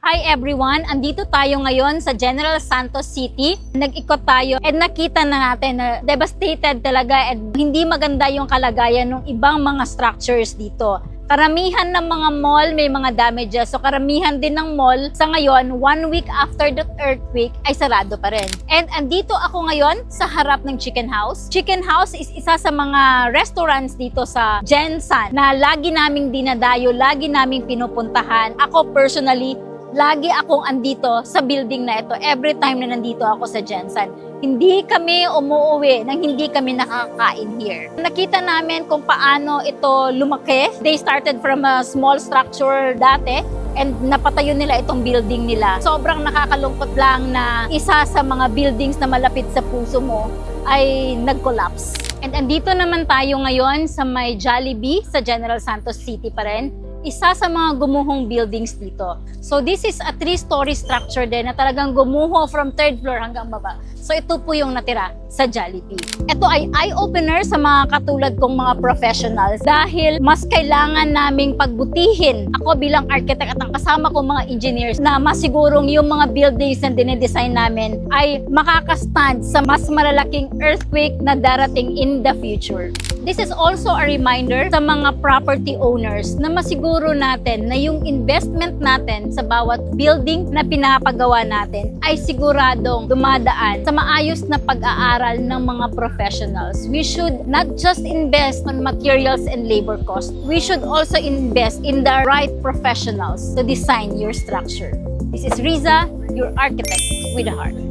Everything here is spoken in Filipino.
Hi everyone! Andito tayo ngayon sa General Santos City. Nag-ikot tayo and nakita na natin na devastated talaga and hindi maganda yung kalagayan ng ibang mga structures dito. Karamihan ng mga mall may mga damages. So karamihan din ng mall sa ngayon, 1 week after the earthquake ay sarado pa rin. And andito ako ngayon sa harap ng Chicken House. Chicken House is isa sa mga restaurants dito sa Gensan na lagi naming dinadayo, lagi naming pinupuntahan. Ako personally, lagi akong andito sa building na ito every time na nandito ako sa Gensan. Hindi kami umuwi nang hindi kami nakakain here. Nakita namin kung paano ito lumaki. They started from a small structure dati and napatayo nila itong building nila. Sobrang nakakalungkot lang na isa sa mga buildings na malapit sa puso mo ay nag-collapse. And andito naman tayo ngayon sa may Jollibee sa General Santos City pa rin. Isa sa mga gumuhong buildings dito. So this is a 3-story structure din na talagang gumuho from 3rd floor hanggang baba. So ito po yung natira sa Jollibee. Ito ay eye-opener sa mga katulad kong mga professionals dahil mas kailangan naming pagbutihin ako bilang architect at ang kasama kong mga engineers na masigurong yung mga buildings na dinedesign namin ay makakastand sa mas malalaking earthquake na darating in the future. This is also a reminder sa mga property owners na masiguro natin na yung investment natin sa bawat building na pinapagawa natin ay siguradong dumadaan sa maayos na pag-aaral ng mga professionals. We should not just invest on materials and labor costs. We should also invest in the right professionals to design your structure. This is Riza, your architect with a heart.